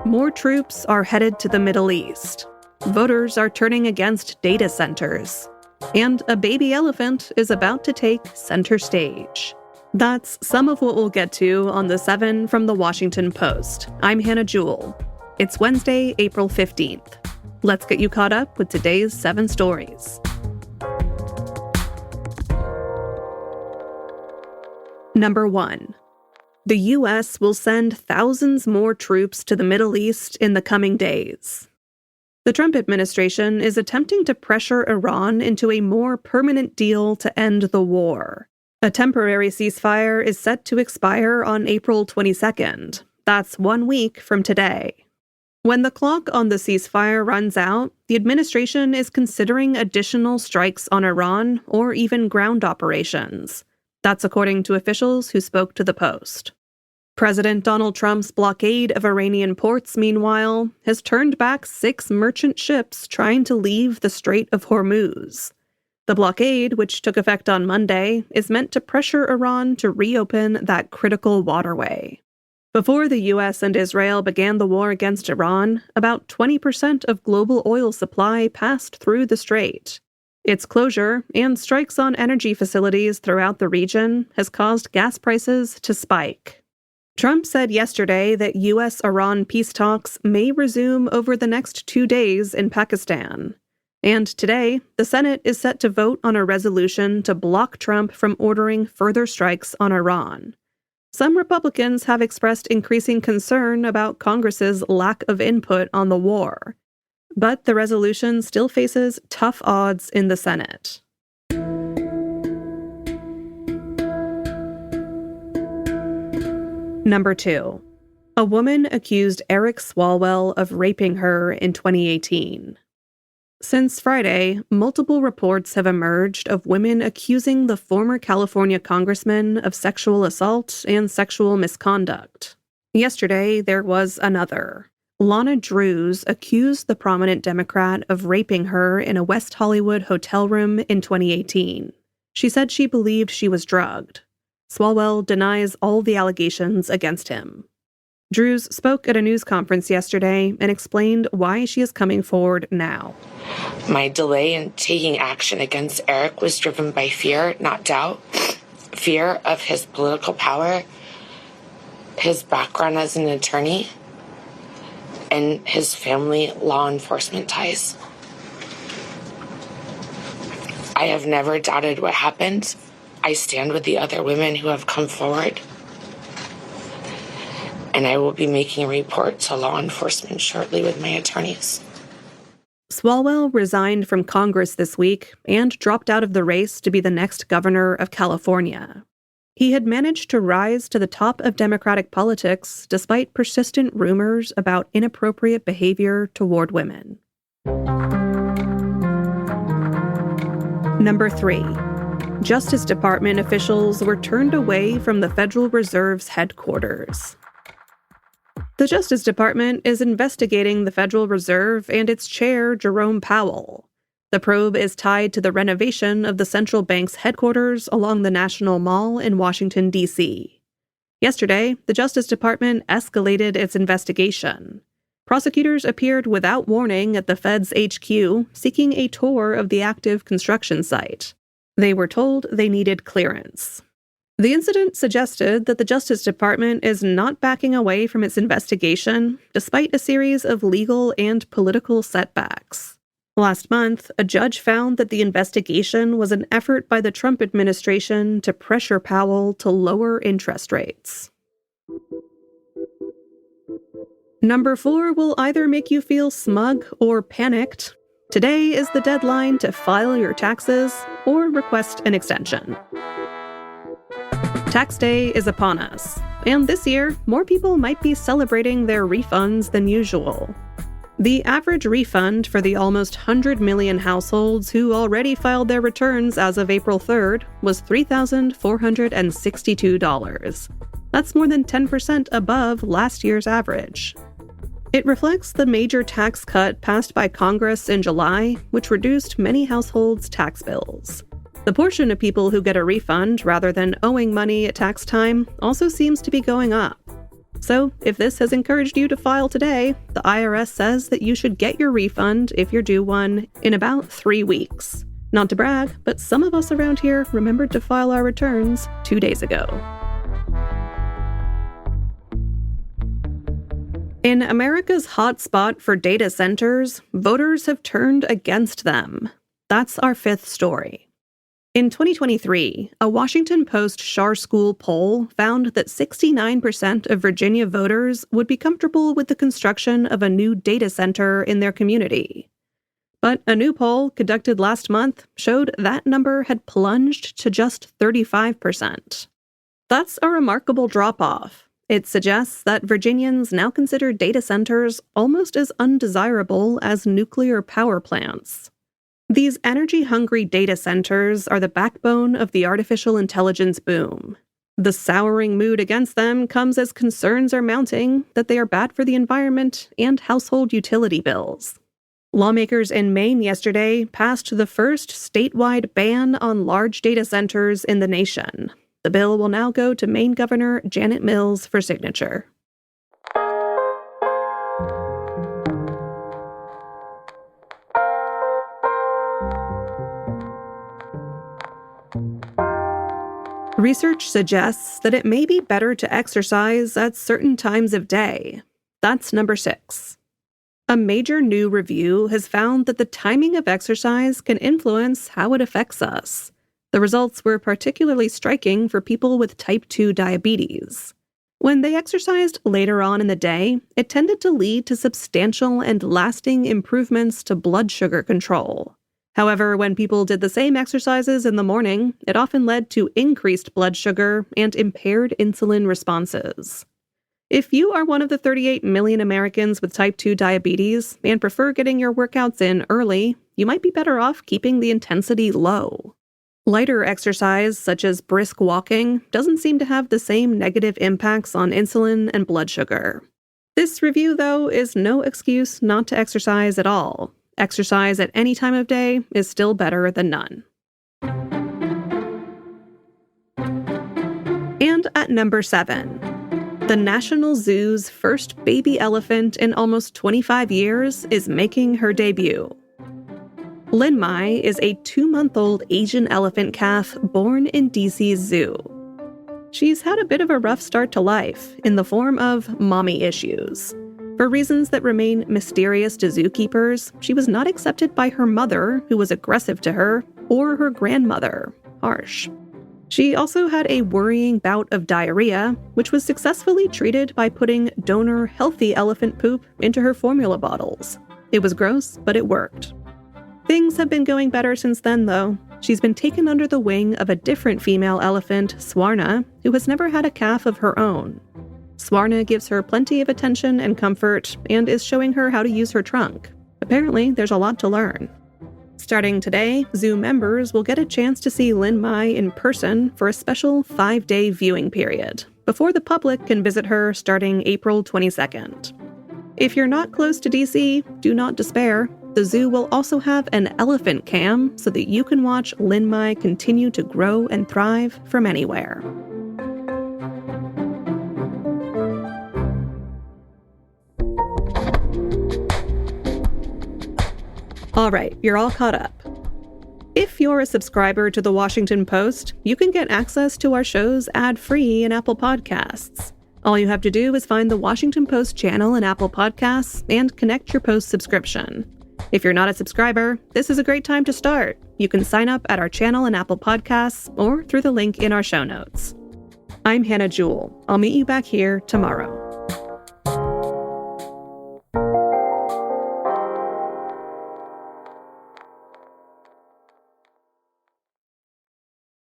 More troops are headed to the Middle East. Voters are turning against data centers. And a baby elephant is about to take center stage. That's some of what we'll get to on The 7 from The Washington Post. I'm Hannah Jewell. It's Wednesday, April 15th. Let's get you caught up with today's 7 stories. Number 1. The U.S. will send thousands more troops to the Middle East in the coming days. The Trump administration is attempting to pressure Iran into a more permanent deal to end the war. A temporary ceasefire is set to expire on April 22nd. That's 1 week from today. When the clock on the ceasefire runs out, the administration is considering additional strikes on Iran or even ground operations. That's according to officials who spoke to the Post. President Donald Trump's blockade of Iranian ports, meanwhile, has turned back 6 merchant ships trying to leave the Strait of Hormuz. The blockade, which took effect on Monday, is meant to pressure Iran to reopen that critical waterway. Before the U.S. and Israel began the war against Iran, about 20% of global oil supply passed through the strait. Its closure and strikes on energy facilities throughout the region has caused gas prices to spike. Trump said yesterday that U.S.-Iran peace talks may resume over the next 2 days in Pakistan. And today, the Senate is set to vote on a resolution to block Trump from ordering further strikes on Iran. Some Republicans have expressed increasing concern about Congress's lack of input on the war. But the resolution still faces tough odds in the Senate. Number 2. A woman accused Eric Swalwell of raping her in 2018. Since Friday, multiple reports have emerged of women accusing the former California congressman of sexual assault and sexual misconduct. Yesterday, there was another. Lana Drews accused the prominent Democrat of raping her in a West Hollywood hotel room in 2018. She said she believed she was drugged. Swalwell denies all the allegations against him. Drews spoke at a news conference yesterday and explained why she is coming forward now. My delay in taking action against Eric was driven by fear, not doubt. Fear of his political power, his background as an attorney, and his family law enforcement ties. I have never doubted what happened. I stand with the other women who have come forward. And I will be making a report to law enforcement shortly with my attorneys. Swalwell resigned from Congress this week and dropped out of the race to be the next governor of California. He had managed to rise to the top of Democratic politics despite persistent rumors about inappropriate behavior toward women. Number 3. Justice Department officials were turned away from the Federal Reserve's headquarters. The Justice Department is investigating the Federal Reserve and its chair, Jerome Powell. The probe is tied to the renovation of the central bank's headquarters along the National Mall in Washington, D.C. Yesterday, the Justice Department escalated its investigation. Prosecutors appeared without warning at the Fed's HQ, seeking a tour of the active construction site. They were told they needed clearance. The incident suggested that the Justice Department is not backing away from its investigation, despite a series of legal and political setbacks. Last month, a judge found that the investigation was an effort by the Trump administration to pressure Powell to lower interest rates. Number 4 will either make you feel smug or panicked. Today is the deadline to file your taxes or request an extension. Tax day is upon us, and this year, more people might be celebrating their refunds than usual. The average refund for the almost 100 million households who already filed their returns as of April 3rd was $3,462. That's more than 10% above last year's average. It reflects the major tax cut passed by Congress in July, which reduced many households' tax bills. The portion of people who get a refund rather than owing money at tax time also seems to be going up. So if this has encouraged you to file today, the IRS says that you should get your refund, if you're due one, in about 3 weeks. Not to brag, but some of us around here remembered to file our returns 2 days ago. In America's hotspot for data centers, voters have turned against them. That's our fifth story. In 2023, a Washington Post Schar School poll found that 69% of Virginia voters would be comfortable with the construction of a new data center in their community. But a new poll conducted last month showed that number had plunged to just 35%. That's a remarkable drop-off. It suggests that Virginians now consider data centers almost as undesirable as nuclear power plants. These energy-hungry data centers are the backbone of the artificial intelligence boom. The souring mood against them comes as concerns are mounting that they are bad for the environment and household utility bills. Lawmakers in Maine yesterday passed the first statewide ban on large data centers in the nation. The bill will now go to Maine Governor Janet Mills for signature. Research suggests that it may be better to exercise at certain times of day. That's number 6. A major new review has found that the timing of exercise can influence how it affects us. The results were particularly striking for people with type 2 diabetes. When they exercised later on in the day, it tended to lead to substantial and lasting improvements to blood sugar control. However, when people did the same exercises in the morning, it often led to increased blood sugar and impaired insulin responses. If you are one of the 38 million Americans with type 2 diabetes and prefer getting your workouts in early, you might be better off keeping the intensity low. Lighter exercise, such as brisk walking, doesn't seem to have the same negative impacts on insulin and blood sugar. This review, though, is no excuse not to exercise at all. Exercise at any time of day is still better than none. And at number 7, the National Zoo's first baby elephant in almost 25 years is making her debut. Lin Mai is a 2-month-old Asian elephant calf born in DC's zoo. She's had a bit of a rough start to life in the form of mommy issues. For reasons that remain mysterious to zookeepers, she was not accepted by her mother, who was aggressive to her, or her grandmother, harsh. She also had a worrying bout of diarrhea, which was successfully treated by putting donor healthy elephant poop into her formula bottles. It was gross, but it worked. Things have been going better since then, though. She's been taken under the wing of a different female elephant, Swarna, who has never had a calf of her own. Swarna gives her plenty of attention and comfort, and is showing her how to use her trunk. Apparently, there's a lot to learn. Starting today, zoo members will get a chance to see Lin Mai in person for a special 5-day viewing period, before the public can visit her starting April 22nd. If you're not close to DC, do not despair. The zoo will also have an elephant cam so that you can watch Lin Mai continue to grow and thrive from anywhere. All right, you're all caught up. If you're a subscriber to The Washington Post, you can get access to our shows ad-free in Apple Podcasts. All you have to do is find the Washington Post channel in Apple Podcasts and connect your Post subscription. If you're not a subscriber, this is a great time to start. You can sign up at our channel in Apple Podcasts or through the link in our show notes. I'm Hannah Jewell. I'll meet you back here tomorrow.